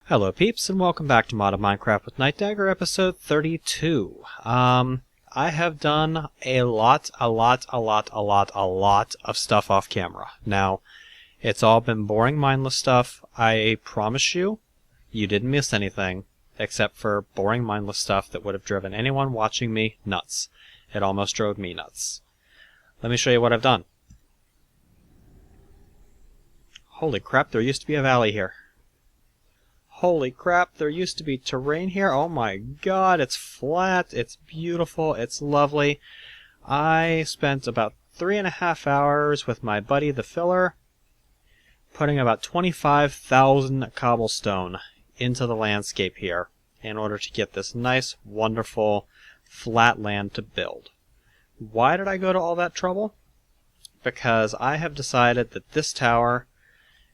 Hello peeps, and welcome back to Modded Minecraft with Nightdagger, episode 32. I have done a lot of stuff off camera. Now, it's all been boring, mindless stuff. I promise you, you didn't miss anything, except for boring, mindless stuff that would have driven anyone watching me nuts. It almost drove me nuts. Let me show you what I've done. Holy crap, there used to be a valley here. Holy crap, there used to be terrain here. Oh my god, it's flat, it's beautiful, it's lovely. I spent about 3.5 hours with my buddy the filler, putting about 25,000 cobblestone into the landscape here in order to get this nice, wonderful, flat land to build. Why did I go to all that trouble? Because I have decided that this tower,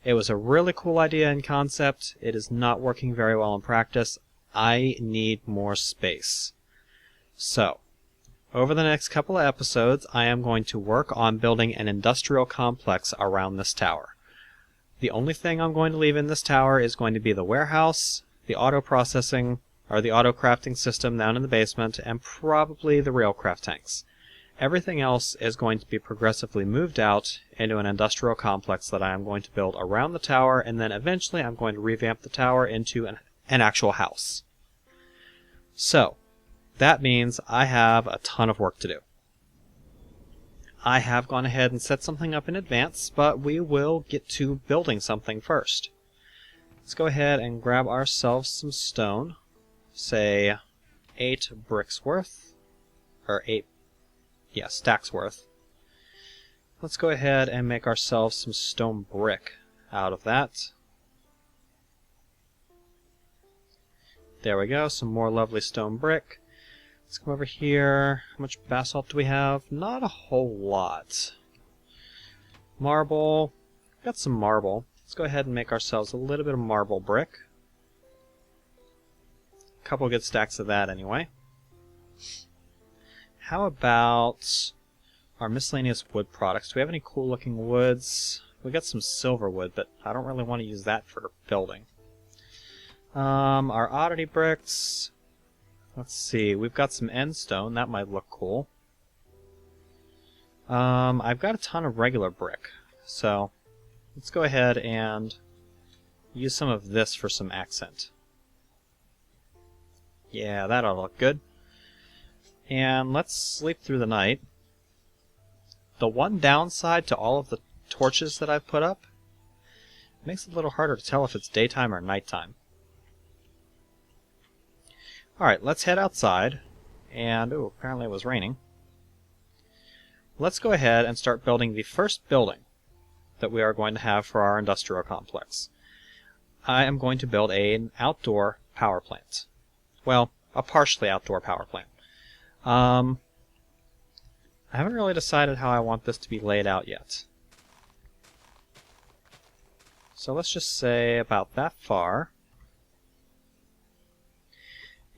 it was a really cool idea in concept. It is not working very well in practice. I need more space. So, over the next couple of episodes, I am going to work on building an industrial complex around this tower. The only thing I'm going to leave in this tower is going to be the warehouse, the auto processing, or the auto crafting system down in the basement, and probably the railcraft tanks. Everything else is going to be progressively moved out into an industrial complex that I am going to build around the tower, and then eventually I'm going to revamp the tower into an actual house. So, that means I have a ton of work to do. I have gone ahead and set something up in advance, but we will get to building something first. Let's go ahead and grab ourselves some stone, say 8 bricks worth, or 8 stacks worth. Let's go ahead and make ourselves some stone brick out of that. There we go, some more lovely stone brick. Let's come over here. How much basalt do we have? Not a whole lot. Marble. Got some marble. Let's go ahead and make ourselves a little bit of marble brick. A couple good stacks of that anyway. How about our miscellaneous wood products? Do we have any cool looking woods? We got some silver wood, but I don't really want to use that for building. Our oddity bricks. Let's see, we've got some end stone, that might look cool. I've got a ton of regular brick, so let's go ahead and use some of this for some accent. Yeah, that ought to look good. And let's sleep through the night. The one downside to all of the torches that I've put up, it makes it a little harder to tell if it's daytime or nighttime. Alright, let's head outside. And, oh, apparently it was raining. Let's go ahead and start building the first building that we are going to have for our industrial complex. I am going to build an outdoor power plant. Well, a partially outdoor power plant. I haven't really decided how I want this to be laid out yet. So let's just say about that far.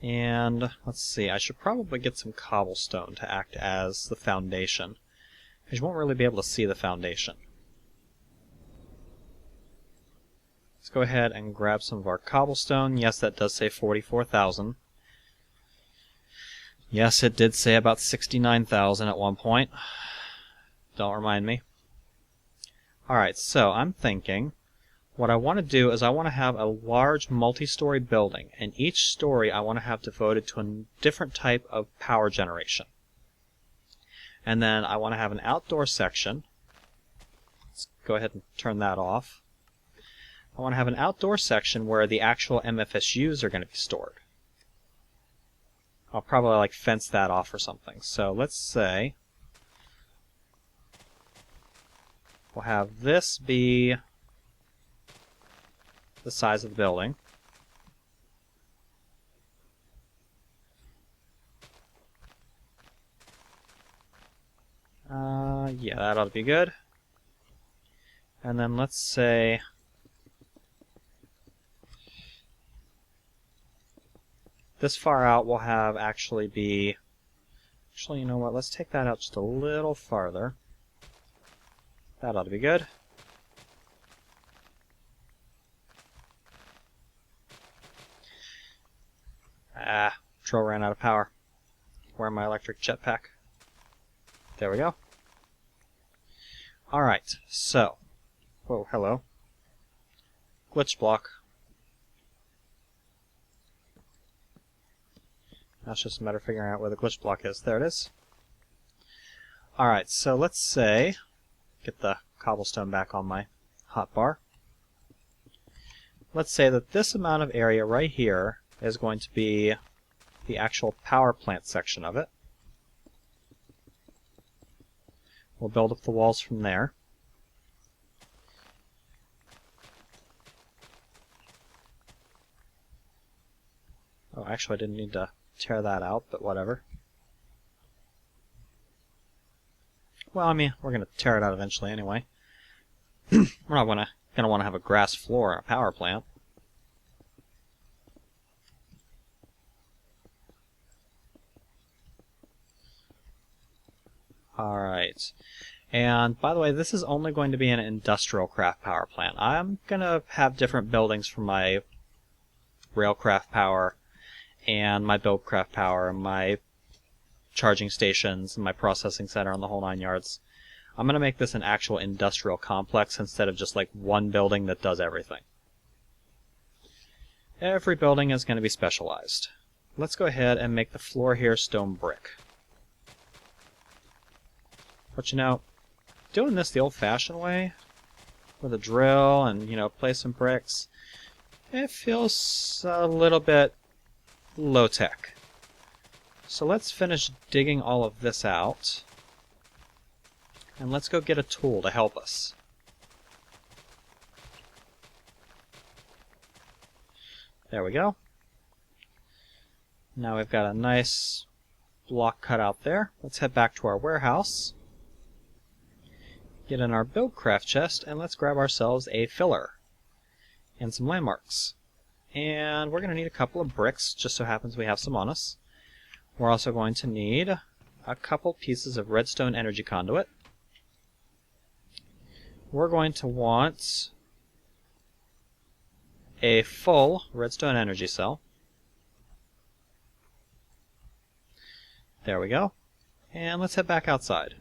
And let's see, I should probably get some cobblestone to act as the foundation, because you won't really be able to see the foundation. Let's go ahead and grab some of our cobblestone. Yes, that does say 44,000. Yes, it did say about 69,000 at one point. Don't remind me. Alright, so I'm thinking what I want to do is I want to have a large multi-story building, and each story I want to have devoted to a different type of power generation. And then I want to have an outdoor section. Let's go ahead and turn that off. I want to have an outdoor section where the actual MFSUs are going to be stored. I'll probably fence that off or something. So let's say we'll have this be the size of the building. Yeah, that ought to be good. And then let's say this far out will have actually, you know what, let's take that out just a little farther. That ought to be good. Troll ran out of power. Where my electric jetpack? There we go. Alright, so. Whoa, hello. Glitch block. That's just a matter of figuring out where the glitch block is. There it is. Alright, so let's say, get the cobblestone back on my hotbar. Let's say that this amount of area right here is going to be the actual power plant section of it. We'll build up the walls from there. Oh, actually I didn't need to tear that out, but whatever. Well, I mean, we're going to tear it out eventually anyway. We're not going to want to have a grass floor in a power plant. Alright. And, by the way, this is only going to be an industrial craft power plant. I'm going to have different buildings for my railcraft power, and my buildcraft power, and my charging stations, and my processing center, and the whole 9 yards. I'm going to make this an actual industrial complex instead of just like one building that does everything. Every building is going to be specialized. Let's go ahead and make the floor here stone brick. But you know, doing this the old-fashioned way, with a drill and, you know, place some bricks, it feels a little bit low-tech. So let's finish digging all of this out, and let's go get a tool to help us. There we go. Now we've got a nice block cut out there. Let's head back to our warehouse, get in our buildcraft chest, and let's grab ourselves a filler and some landmarks. And we're going to need a couple of bricks, just so happens we have some on us. We're also going to need a couple pieces of redstone energy conduit. We're going to want a full redstone energy cell. There we go. And let's head back outside.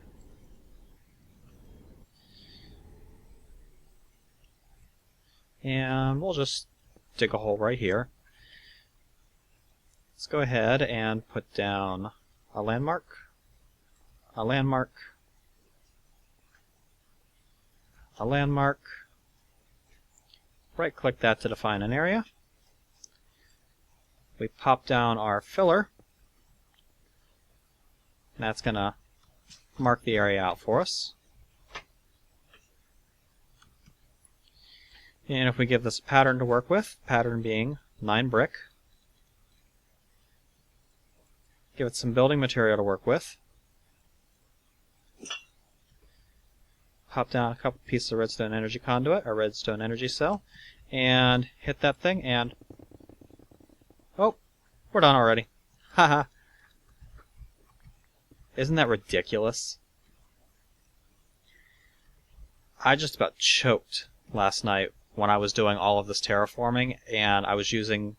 And we'll just dig a hole right here. Let's go ahead and put down a landmark, a landmark, a landmark. Right click that to define an area. We pop down our filler. That's going to mark the area out for us. And if we give this a pattern to work with, pattern being 9 brick, give it some building material to work with, pop down a couple pieces of redstone energy conduit, or redstone energy cell, and hit that thing, and oh, we're done already. Haha. Isn't that ridiculous? I just about choked last night when I was doing all of this terraforming, and I was using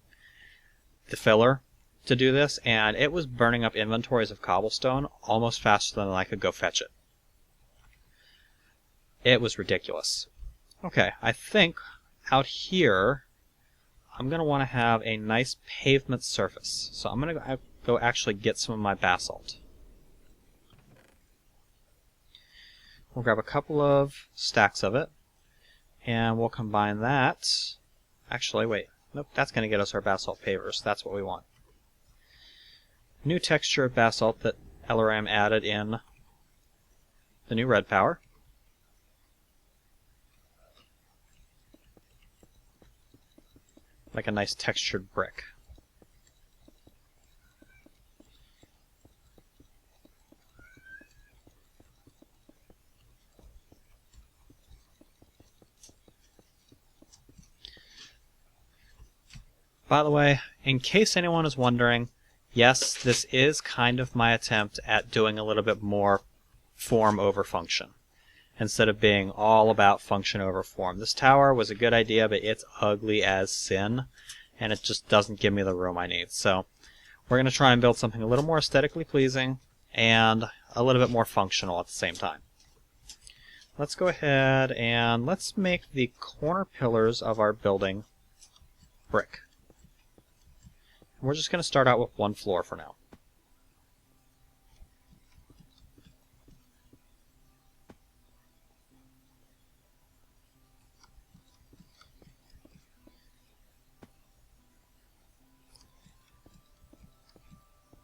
the filler to do this, and it was burning up inventories of cobblestone almost faster than I could go fetch it. It was ridiculous. Okay, I think out here I'm going to want to have a nice pavement surface. So I'm going to go actually get some of my basalt. We'll grab a couple of stacks of it, and we'll combine that. Actually, wait. Nope, that's going to get us our basalt pavers. That's what we want. New texture of basalt that LRM added in the new red power. Like a nice textured brick. By the way, in case anyone is wondering, yes, this is kind of my attempt at doing a little bit more form over function, instead of being all about function over form. This tower was a good idea, but it's ugly as sin, and it just doesn't give me the room I need. So We're going to try and build something a little more aesthetically pleasing and a little bit more functional at the same time. Let's go ahead and let's make the corner pillars of our building brick. We're just going to start out with one floor for now.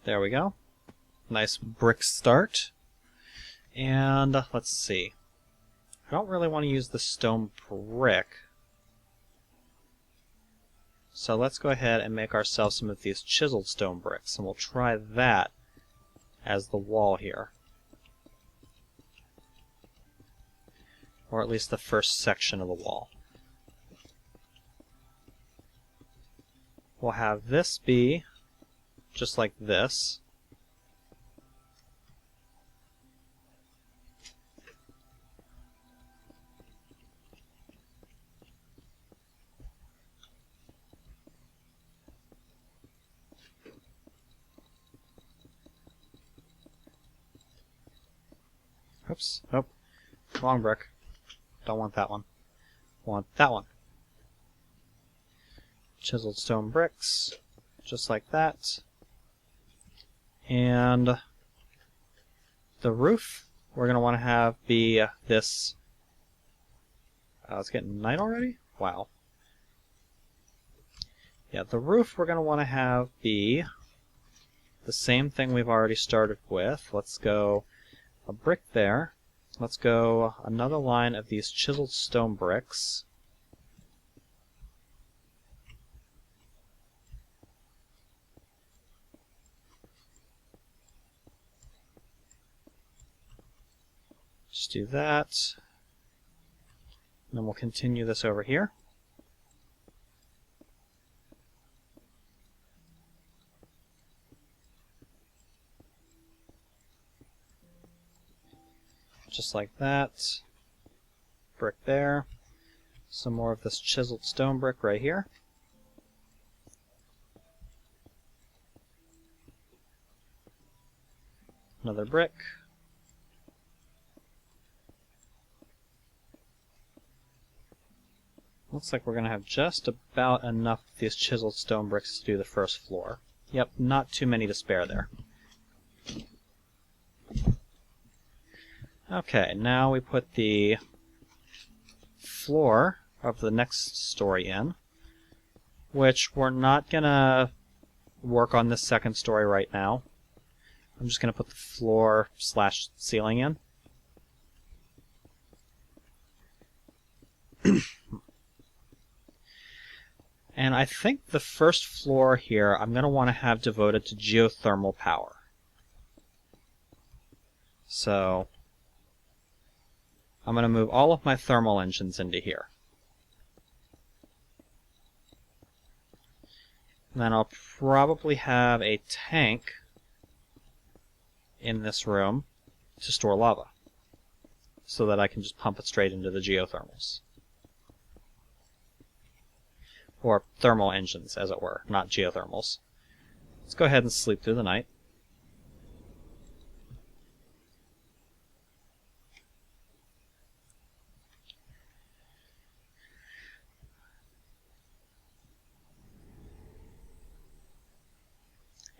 There we go. Nice brick start. And let's see. I don't really want to use the stone brick. So let's go ahead and make ourselves some of these chiseled stone bricks, and we'll try that as the wall here. Or at least the first section of the wall. We'll have this be just like this. Oops. Oh, wrong brick. Don't want that one. Want that one. Chiseled stone bricks, just like that. And the roof, we're going to want to have be this... it's getting night already? Wow. Yeah, the roof we're going to want to have be the same thing we've already started with. Let's go a brick there. Let's go another line of these chiseled stone bricks. Just do that. And then we'll continue this over here. Just like that. Brick there. Some more of this chiseled stone brick right here. Another brick. Looks like we're going to have just about enough of these chiseled stone bricks to do the first floor. Yep, not too many to spare there. Okay, now we put the floor of the next story in, which we're not going to work on this second story right now. I'm just going to put the floor slash ceiling in. And I think the first floor here I'm going to want to have devoted to geothermal power. So I'm going to move all of my thermal engines into here. And then I'll probably have a tank in this room to store lava, so that I can just pump it straight into the geothermals. Or thermal engines, as it were, not geothermals. Let's go ahead and sleep through the night.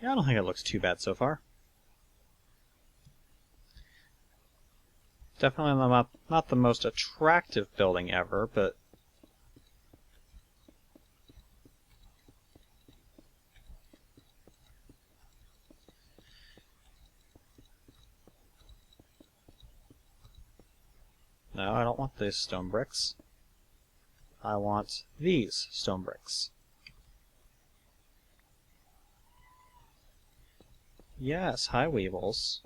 Yeah, I don't think it looks too bad so far. Definitely not the most attractive building ever, but no, I don't want these stone bricks. I want these stone bricks. Yes, hi Weevils.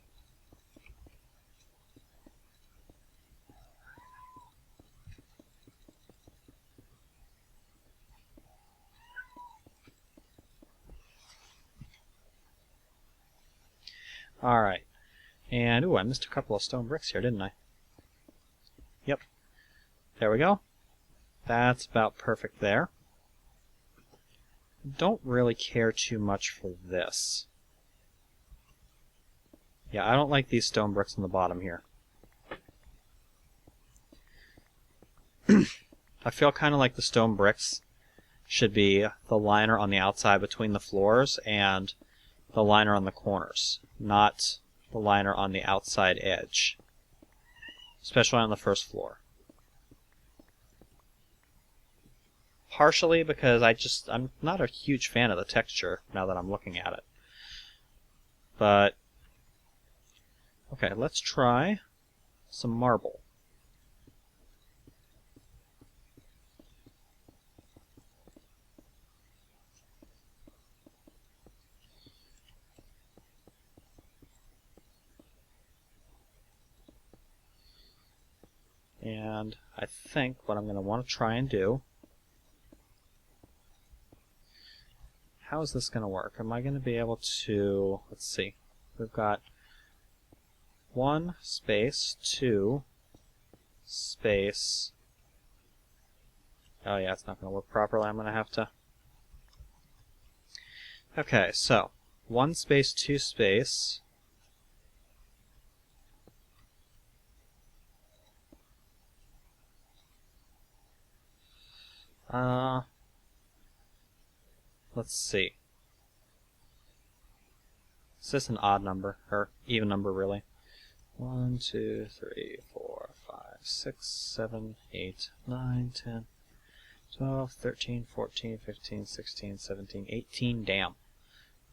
Alright. And, ooh, I missed a couple of stone bricks here, didn't I? Yep. There we go. That's about perfect there. don't really care too much for this. Yeah, I don't like these stone bricks on the bottom here. I feel kind of like the stone bricks should be the liner on the outside between the floors and the liner on the corners, not the liner on the outside edge, especially on the first floor. Partially because I'm not a huge fan of the texture now that I'm looking at it. But, okay, let's try some marble. And I think what I'm going to want to try and do... How is this going to work? Am I going to be able to... Let's see. We've got 1 space, 2 space... Oh yeah, it's not going to work properly. I'm going to have to... Okay, so 1 space, 2 space... Let's see. Is this an odd number? Or even number, really? 1, 2, 3, 4, 5, 6, 7, 8, 9, 10, 12, 13, 14, 15, 16, 17, 18. Damn.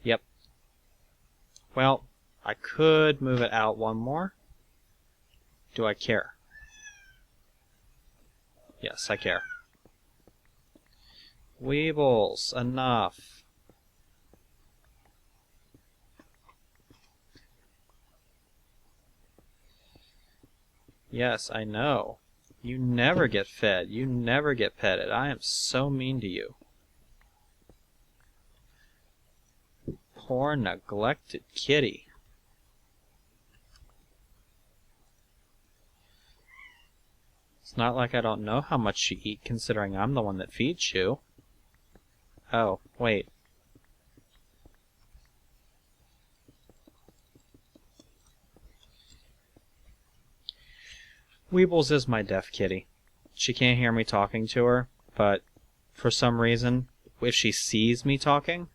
Yep. Well, I could move it out 1 more. Do I care? Yes, I care. Weebles, enough. Yes, I know. You never get fed. You never get petted. I am so mean to you. Poor neglected kitty. It's not like I don't know how much you eat, considering I'm the one that feeds you. Oh, wait. Weebles is my deaf kitty. She can't hear me talking to her, but for some reason, if she sees me talking,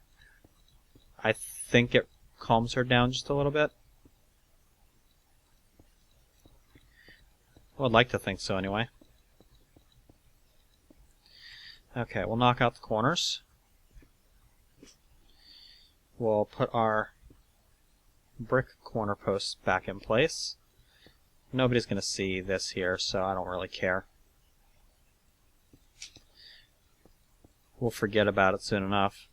I think it calms her down just a little bit. I would like to think so anyway. Okay, we'll knock out the corners. We'll put our brick corner posts back in place. Nobody's going to see this here, so I don't really care. We'll forget about it soon enough.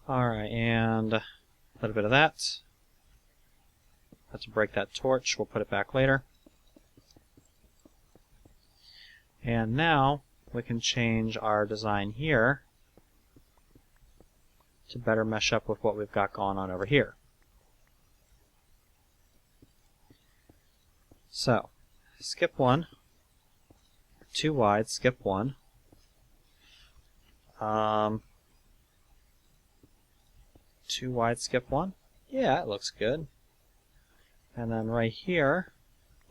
Alright, and a little bit of that. Have to break that torch. We'll put it back later. And now we can change our design here to better mesh up with what we've got going on over here. So, skip 1. 2 wide, skip 1. 2 wide, skip 1. Yeah, it looks good. And then right here,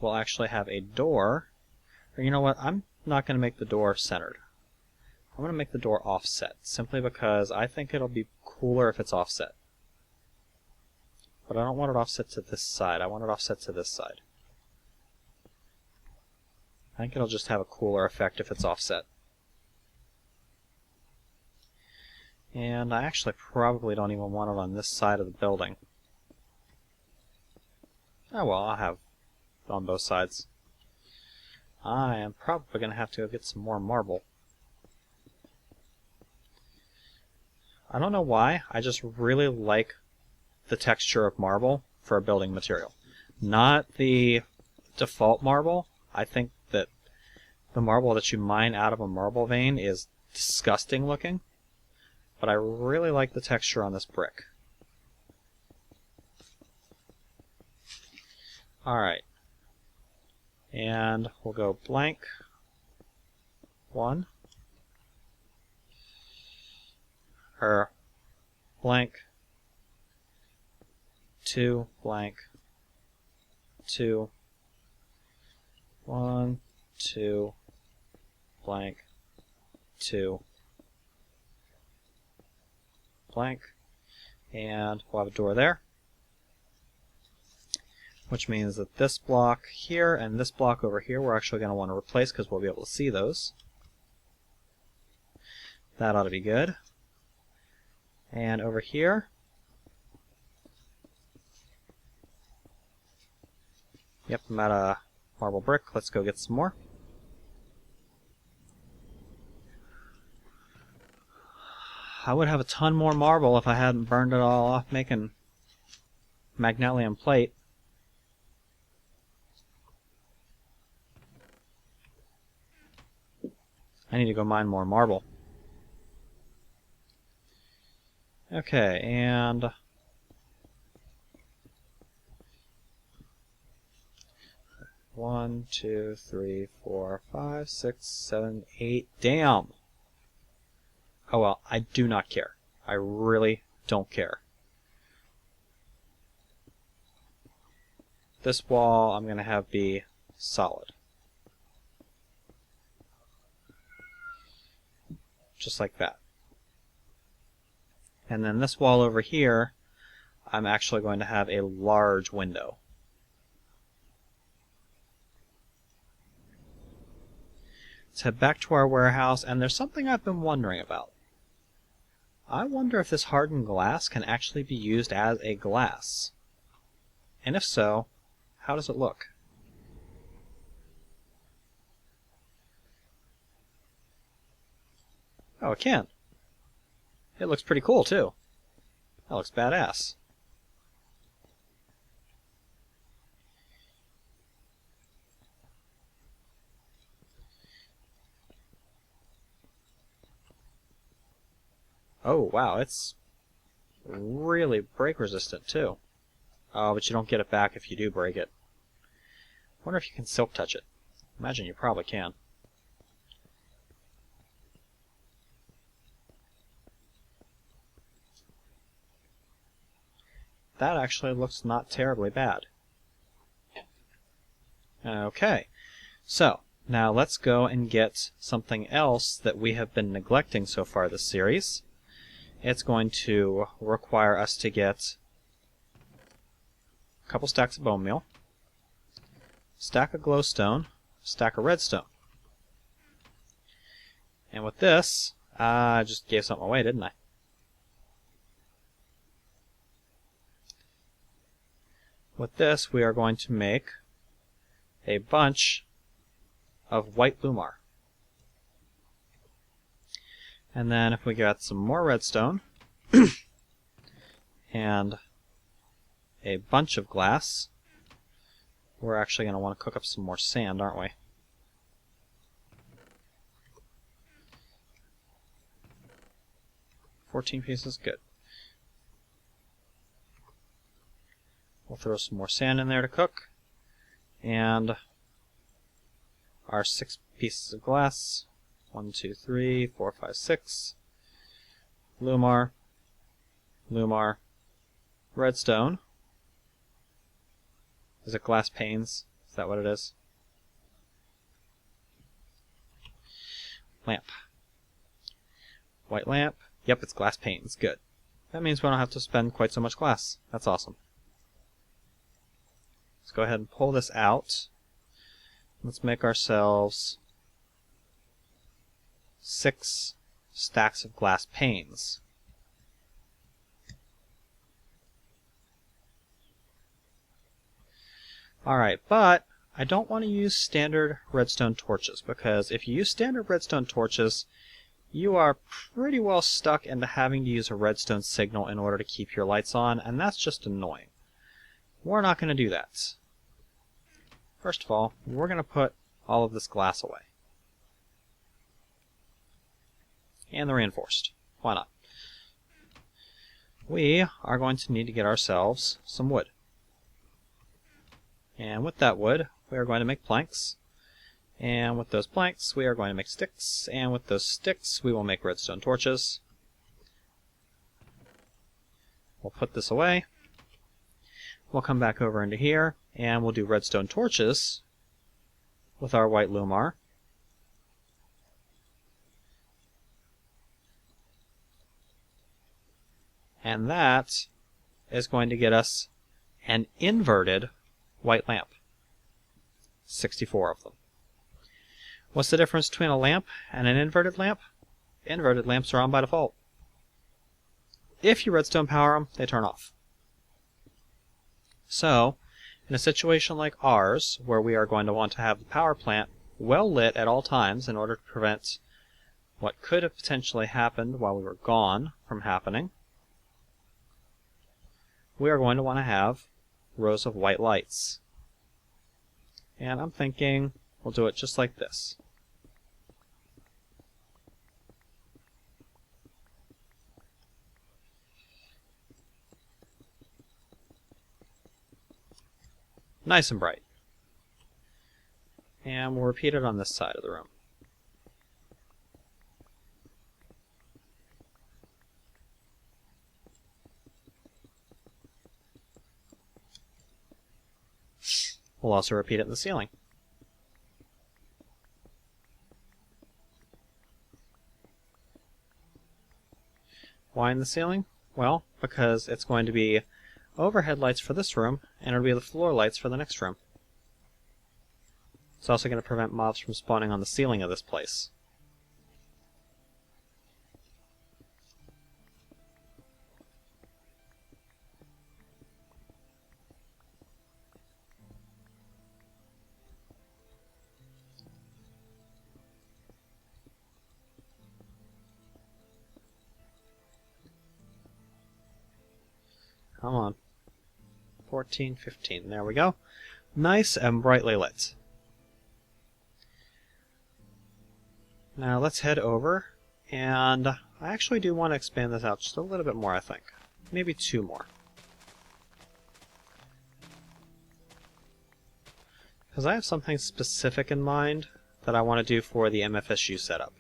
we'll actually have a door. Or you know what, I'm not going to make the door centered. I'm going to make the door offset, simply because I think it'll be cooler if it's offset. But I don't want it offset to this side, I want it offset to this side. I think it'll just have a cooler effect if it's offset. And I actually probably don't even want it on this side of the building. Oh well, I'll have it on both sides. I am probably going to have to go get some more marble. I don't know why, I just really like the texture of marble for a building material. Not the default marble. I think that the marble that you mine out of a marble vein is disgusting looking. But I really like the texture on this brick. Alright. And we'll go blank 1. Or blank 2, blank 2, 1, 2, blank 2, blank, and we'll have a door there, which means that this block here and this block over here we're actually going to want to replace because we'll be able to see those. That ought to be good. And over here, yep, I'm out of marble brick. Let's go get some more. I would have a ton more marble if I hadn't burned it all off making magnesium plate. I need to go mine more marble. Okay, and one, 2, 3, 4, 5, 6, 7, 8. Damn! Oh well, I do not care. I really don't care. This wall I'm going to have be solid. Just like that. And then this wall over here, I'm actually going to have a large window. Let's head back to our warehouse, and there's something I've been wondering about. I wonder if this hardened glass can actually be used as a glass. And if so, how does it look? Oh, it can. It looks pretty cool, too. That looks badass. Oh, wow, it's really break resistant, too. Oh, but you don't get it back if you do break it. Wonder if you can silk touch it. Imagine you probably can. That actually looks not terribly bad. Okay, so now let's go and get something else that we have been neglecting so far this series. It's going to require us to get a couple stacks of bone meal, stack of glowstone, stack of redstone. And with this, I just gave something away, didn't I? With this, we are going to make a bunch of white lumar. And then if we got some more redstone and a bunch of glass, we're actually going to want to cook up some more sand, aren't we? $14 pieces, good. We'll throw some more sand in there to cook. And our 6 pieces of glass. 1, 2, 3, 4, 5, 6. Lumar. Lumar. Redstone. Is it glass panes? Is that what it is? Lamp. White lamp. Yep, it's glass panes. Good. That means we don't have to spend quite so much glass. That's awesome. Let's go ahead and pull this out. Let's make ourselves 6 stacks of glass panes. Alright, but I don't want to use standard redstone torches, because if you use standard redstone torches, you are pretty well stuck into having to use a redstone signal in order to keep your lights on, and that's just annoying. We're not going to do that. First of all, we're going to put all of this glass away. And the reinforced. Why not? We are going to need to get ourselves some wood. And with that wood, we are going to make planks. And with those planks, we are going to make sticks. And with those sticks, we will make redstone torches. We'll put this away. We'll come back over into here, and we'll do redstone torches with our white lumar. And that is going to get us an inverted white lamp. 64 of them. What's the difference between a lamp and an inverted lamp? Inverted lamps are on by default. If you redstone power them, they turn off. So, in a situation like ours, where we are going to want to have the power plant well lit at all times in order to prevent what could have potentially happened while we were gone from happening, we are going to want to have rows of white lights. And I'm thinking we'll do it just like this. Nice and bright. And we'll repeat it on this side of the room. We'll also repeat it in the ceiling. Why in the ceiling? Well, because it's going to be overhead lights for this room, and it'll be the floor lights for the next room. It's also going to prevent mobs from spawning on the ceiling of this place. Come on. 14, 15. There we go. Nice and brightly lit. Now let's head over, and I actually do want to expand this out just a little bit more, I think. Maybe 2 more. Because I have something specific in mind that I want to do for the MFSU setup.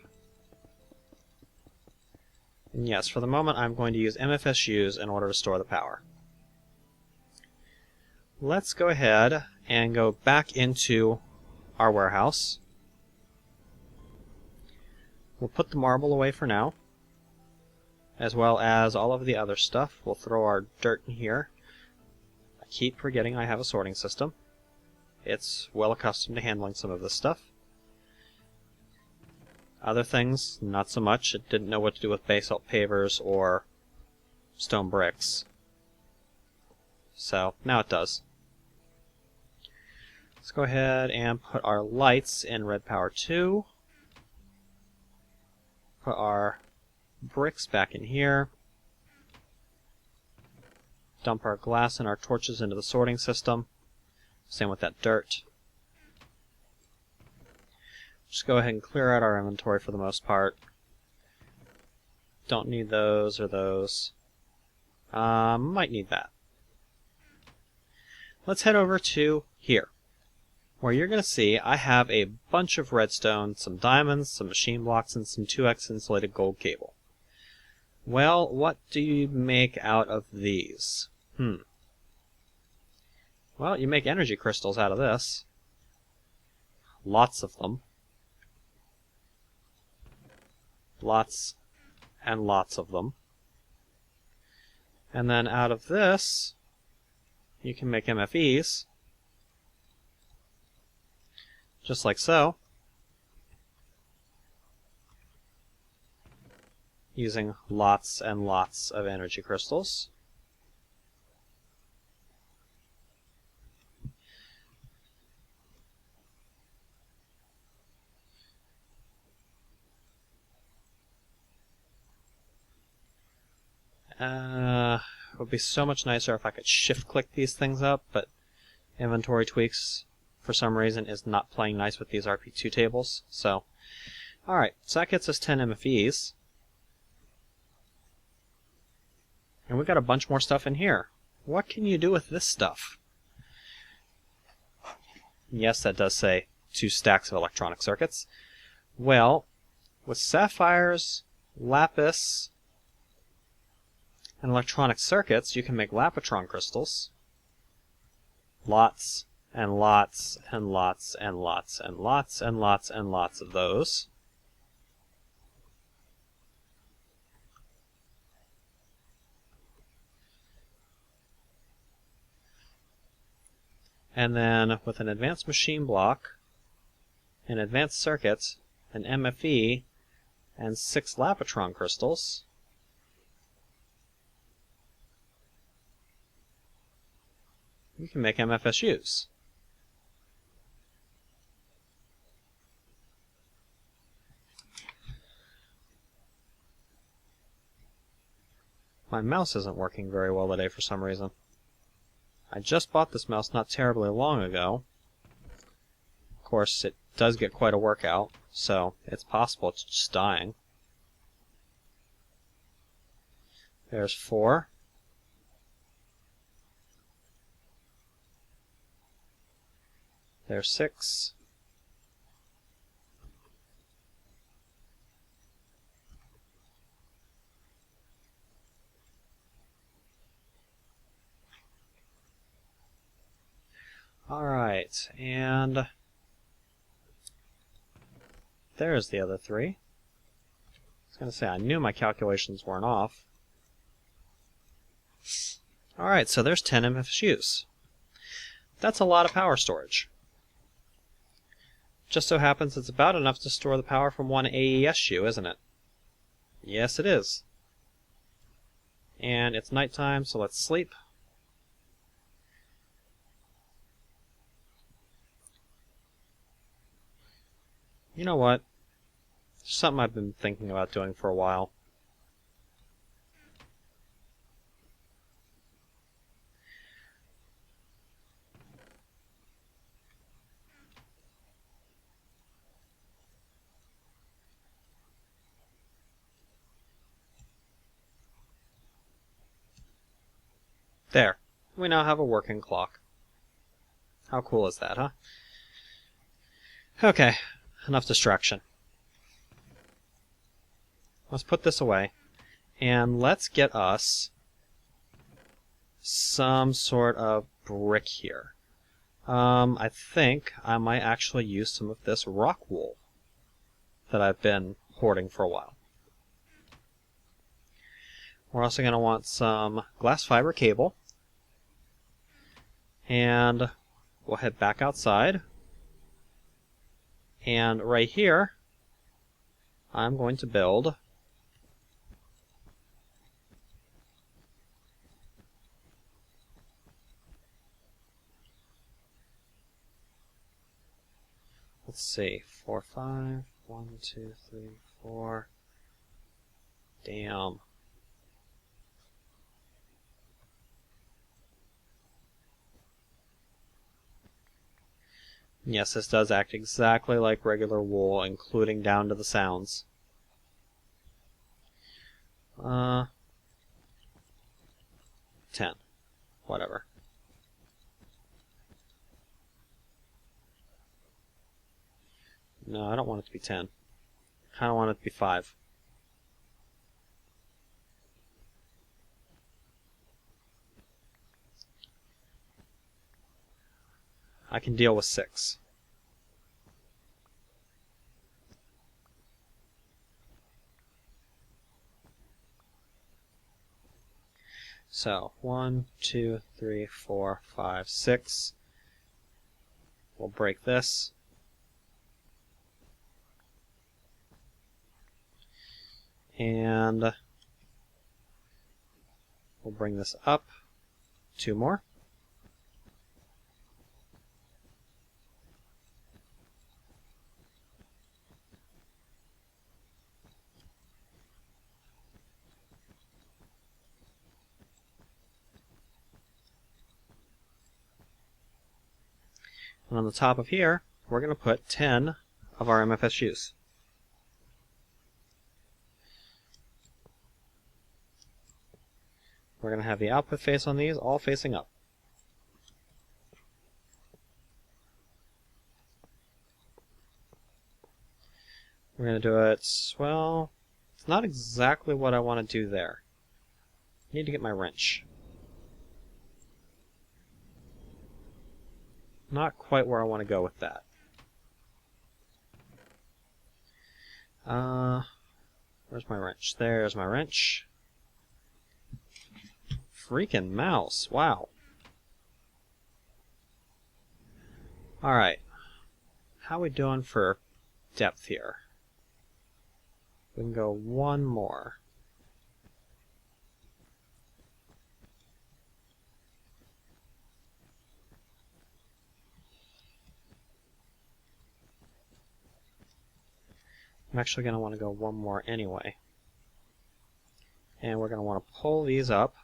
And yes, for the moment I'm going to use MFSUs in order to store the power. Let's go ahead and go back into our warehouse. We'll put the marble away for now, as well as all of the other stuff. We'll throw our dirt in here. I keep forgetting I have a sorting system. It's well accustomed to handling some of this stuff. Other things, not so much. It didn't know what to do with basalt pavers or stone bricks. So, now it does. Let's go ahead and put our lights in red power 2. Put our bricks back in here. Dump our glass and our torches into the sorting system. Same with that dirt. Just go ahead and clear out our inventory for the most part. Don't need those or those. Might need that. Let's head over to here, where you're going to see I have a bunch of redstone, some diamonds, some machine blocks, and some 2x insulated gold cable. Well, what do you make out of these? Well, you make energy crystals out of this. Lots of them. Lots and lots of them. And then out of this, you can make MFEs. Just like so. Using lots and lots of energy crystals. It would be so much nicer if I could shift-click these things up, but inventory tweaks, for some reason, is not playing nice with these RP2 tables. So, alright, so that gets us 10 MFEs. And we've got a bunch more stuff in here. What can you do with this stuff? Yes, that does say 2 stacks of electronic circuits. Well, with sapphires, lapis, and electronic circuits, you can make lapotron crystals. Lots and lots and lots and lots and lots and lots and lots of those. And then with an advanced machine block, an advanced circuit, an MFE, and 6 lapotron crystals, you can make MFSUs. My mouse isn't working very well today for some reason. I just bought this mouse not terribly long ago. Of course, it does get quite a workout, so it's possible it's just dying. There's 4. There's 6. Alright, and there's the other 3. I was going to say, I knew my calculations weren't off. Alright, so there's 10 MFSUs. That's a lot of power storage. Just so happens it's about enough to store the power from one AESU, isn't it? Yes, it is. And it's nighttime, so let's sleep. You know what? It's something I've been thinking about doing for a while. There. We now have a working clock. How cool is that, huh? Okay. Enough distraction. Let's put this away, and let's get us some sort of brick here. I think I might actually use some of this rock wool that I've been hoarding for a while. We're also going to want some glass fiber cable, and we'll head back outside. And right here, I'm going to build let's see, 4, 5, 1, 2, 3, 4. Damn. Yes, this does act exactly like regular wool, including down to the sounds. 10. Whatever. No, I don't want it to be 10. I kind of want it to be 5. I can deal with 6. So, 1, 2, 3, 4, 5, 6. We'll break this. And we'll bring this up. 2 more. And on the top of here, we're going to put 10 of our MFSUs. We're going to have the output face on these all facing up. We're going to do it, well, it's not exactly what I want to do there. I need to get my wrench. Not quite where I want to go with that. Where's my wrench? There's my wrench. Freaking mouse, wow. Alright. How we doing for depth here? We can go one more. I'm actually going to want to go one more anyway. And we're going to want to pull these up.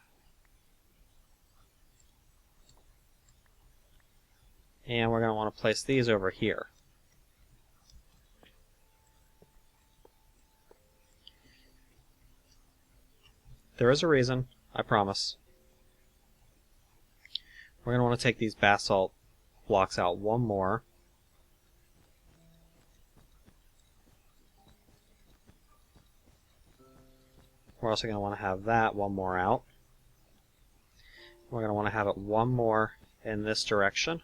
And we're going to want to place these over here. There is a reason, I promise. We're going to want to take these basalt blocks out one more. We're also going to want to have that one more out. We're going to want to have it one more in this direction.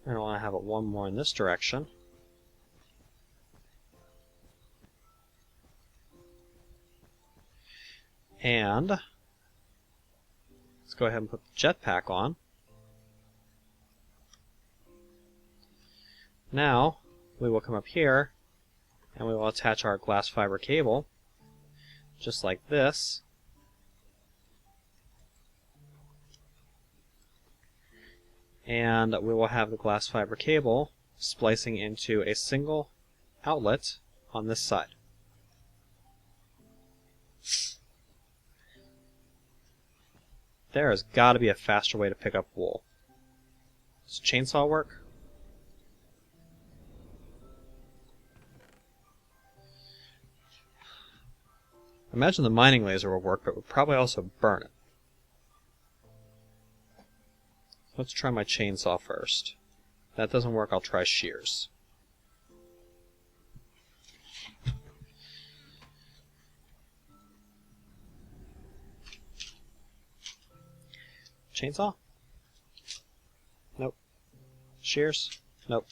We're going to want to have it one more in this direction. And let's go ahead and put the jetpack on. Now we will come up here and we will attach our glass fiber cable just like this. And we will have the glass fiber cable splicing into a single outlet on this side. There has got to be a faster way to pick up wool. Does chainsaw work? Imagine the mining laser will work, but would probably also burn it. Let's try my chainsaw first. If that doesn't work, I'll try shears. Chainsaw? Nope. Shears? Nope.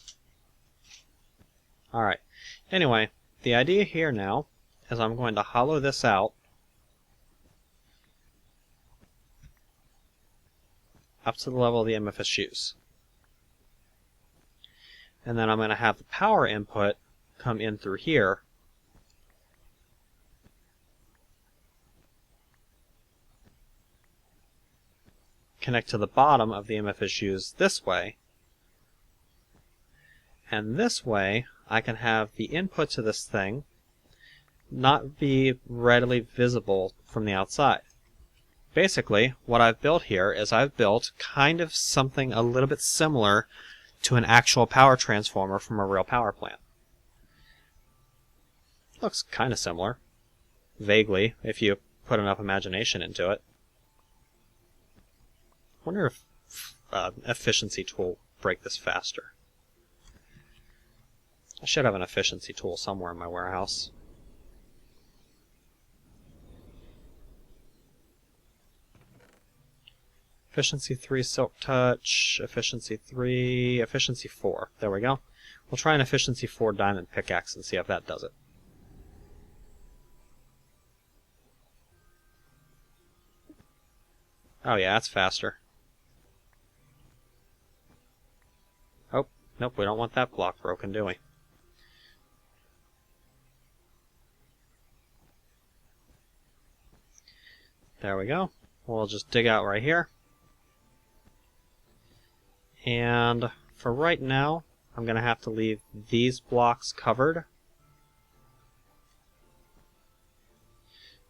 Alright. Anyway, the idea here now is I'm going to hollow this out up to the level of the MFS shoes. And then I'm going to have the power input come in through here. Connect to the bottom of the MFS shoes this way. And this way, I can have the input to this thing not be readily visible from the outside. Basically, what I've built here is I've built kind of something a little bit similar to an actual power transformer from a real power plant. Looks kind of similar, vaguely, if you put enough imagination into it. I wonder if efficiency tool will break this faster. I should have an efficiency tool somewhere in my warehouse. Efficiency 3 Silk Touch, Efficiency 3, Efficiency 4. There we go. We'll try an Efficiency 4 Diamond Pickaxe and see if that does it. Oh yeah, that's faster. Oh, nope, we don't want that block broken, do we? There we go. We'll just dig out right here. And for right now, I'm going to have to leave these blocks covered.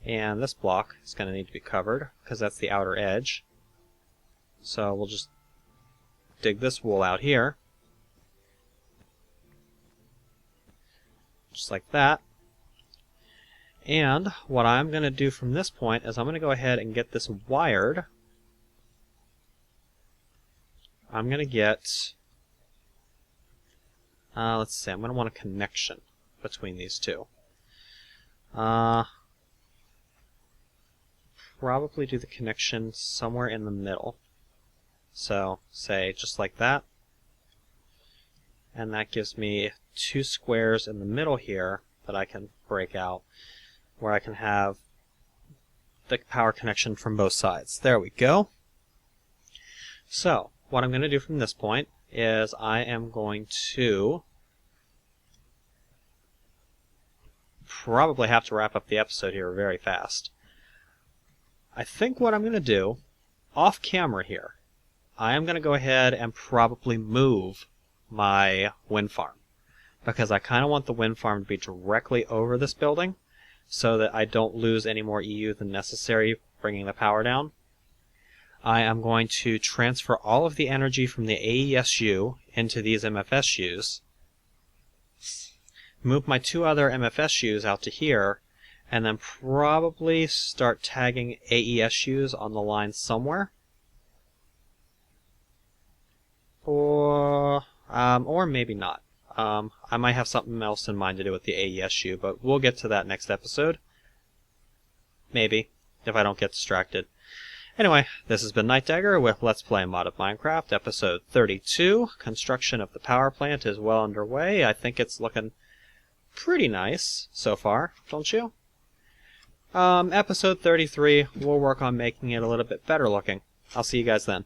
And this block is going to need to be covered because that's the outer edge. So we'll just dig this wool out here. Just like that. And what I'm going to do from this point is I'm going to go ahead and get this wired I'm going to get... let's see, I'm going to want a connection between these two. Probably do the connection somewhere in the middle. So, say, just like that. And that gives me 2 squares in the middle here that I can break out, where I can have the power connection from both sides. There we go. So, what I'm going to do from this point is I am going to probably have to wrap up the episode here very fast. I think what I'm going to do, off camera here, I am going to go ahead and probably move my wind farm, because I kind of want the wind farm to be directly over this building so that I don't lose any more EU than necessary bringing the power down. I am going to transfer all of the energy from the AESU into these MFSUs, move my 2 other MFSUs out to here, and then probably start tagging AESUs on the line somewhere. Or maybe not. I might have something else in mind to do with the AESU, but we'll get to that next episode. Maybe, if I don't get distracted. Anyway, this has been Nightdagger with Let's Play Mod of Minecraft, episode 32. Construction of the power plant is well underway. I think it's looking pretty nice so far, don't you? Episode 33, we'll work on making it a little bit better looking. I'll see you guys then.